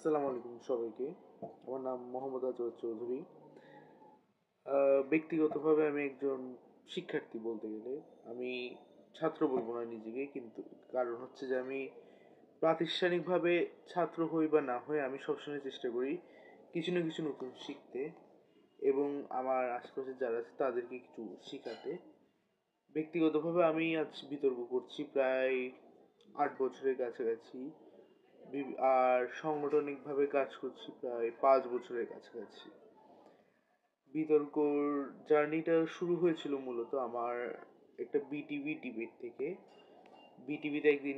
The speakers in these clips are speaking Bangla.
আসসালামু আলাইকুম সবাইকে। আমার নাম মোহাম্মদ আজওয়াদ চৌধুরী। ব্যক্তিগতভাবে আমি একজন শিক্ষার্থী বলতে গেলে। আমি ছাত্র বলব না নিজেকে, কিন্তু কারণ হচ্ছে যে আমি প্রাতিষ্ঠানিকভাবে ছাত্র হই বা না হই, আমি সবসময় চেষ্টা করি কিছু না কিছু নতুন শিখতে এবং আমার আশেপাশে যারা আছে তাদেরকে কিছু শিখাতে। ব্যক্তিগতভাবে আমি আজ বিতর্ক করছি প্রায় ৮ বছরের কাছাকাছি। আর সাংগঠনিকভাবে কাজ করছি প্রায় ৫ বছরের কাছাকাছি। বিতর্কর জার্নিটা শুরু হয়েছিল মূলত আমার একটা বিটিভি ডিবেট থেকে। বিটিভিতে একদিন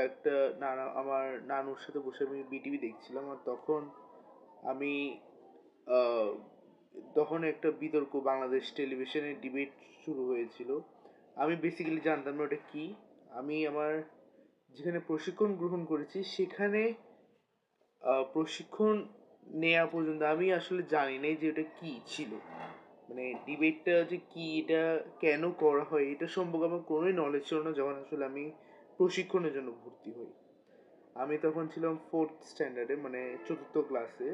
একটা আমার নানুর সাথে বসে আমি বিটিভি দেখছিলাম, আর আমি আহ, তখন একটা বিতর্ক বাংলাদেশ টেলিভিশনে ডিবেট শুরু হয়েছিল। আমি বেসিক্যালি জানতাম না ওটা কি। আমি আমার যেখানে প্রশিক্ষণ গ্রহণ করেছি সেখানে প্রশিক্ষণ নেওয়া পর্যন্ত আমি আসলে জানি নাই যে ওটা কি ছিল। মানে ডিবেটটা যে কি, এটা কেন করা হয়, এটা সম্পর্কে আমার কোনোই নলেজ ছিল না যখন আসলে আমি প্রশিক্ষণের জন্য ভর্তি হই। আমি তখন ছিলাম 4th স্ট্যান্ডার্ডে, মানে 4th ক্লাসে।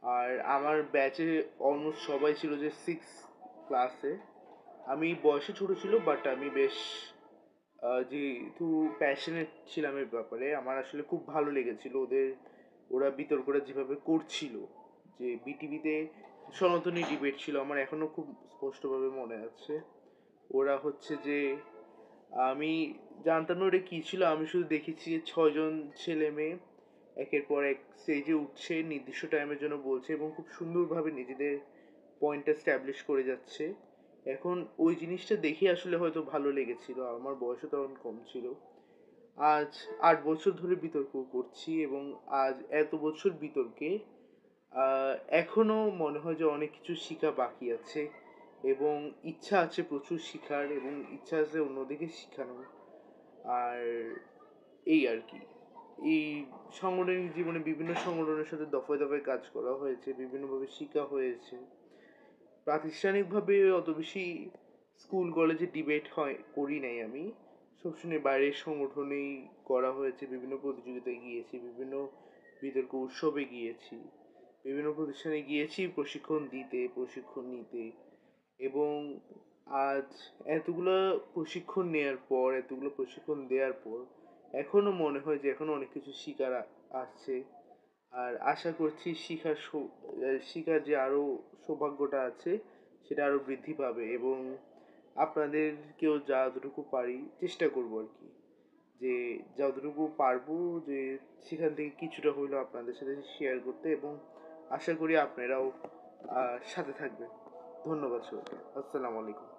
আর আমার ব্যাচে অলমোস্ট সবাই ছিল যে 6 ক্লাসে। আমি বয়সে ছোট ছিল, বাট আমি বেশ যেহেতু প্যাশনেট ছিলাম এর ব্যাপারে, আমার আসলে খুব ভালো লেগেছিল ওরা বিতর্কটা যেভাবে করছিল। যে বিটিভিতে সনাতনী ডিবেট ছিল, আমার এখনো খুব স্পষ্টভাবে মনে আছে। ওরা হচ্ছে যে আমি জানতাম না ওটা কী ছিল, আমি শুধু দেখেছি 6 জন ছেলে মেয়ে একের পর এক স্টেজে উঠছে, নির্দিষ্ট টাইমের জন্য বলছে এবং খুব সুন্দরভাবে নিজেদের পয়েন্টটা স্ট্যাবলিশ করে যাচ্ছে। এখন ওই জিনিসটা দেখে আসলে হয়তো ভালো লেগেছিল, আমার বয়সও তখন কম ছিল। আজ 8 বছর ধরে বিতর্ক করছি এবং আজ এত বছর বিতর্কে এখনো মনে হয় যে অনেক কিছু শেখা বাকি আছে এবং ইচ্ছা আছে প্রচুর শেখার, এবং ইচ্ছা আছে অন্যদিকে শেখানোর। আর এই আর কি, এই সাংগঠনিক জীবনে বিভিন্ন সংগঠনের সাথে দফায় দফায় কাজ করা হয়েছে, বিভিন্নভাবে শেখা হয়েছে। প্রাতিষ্ঠানিকভাবে অত বেশি স্কুল কলেজে ডিবেট করি নাই আমি। সবসময় বাইরের সংগঠনেই করা হয়েছে, বিভিন্ন প্রতিযোগিতায় গিয়েছি, বিভিন্ন বিতর্ক উৎসবে গিয়েছি, বিভিন্ন প্রতিষ্ঠানে গিয়েছি প্রশিক্ষণ নিতে। এবং আজ এতগুলো প্রশিক্ষণ দেওয়ার পর এখনো মনে হয় যে এখনো অনেক কিছু শিকার আসছে। আর আশা করছি শিখার যে আরো সৌভাগ্যটা আছে সেটা আরো বৃদ্ধি পাবে, এবং আপনাদেরকেও যতটুকু পারি চেষ্টা করবো আর কি, যে যতটুকু পারবো যে সেখান থেকে কিছুটা হইলেও আপনাদের সাথে শেয়ার করতে, এবং আশা করি আপনারাও সাথে থাকবেন। ধন্যবাদ সবাইকে। আসসালামু আলাইকুম।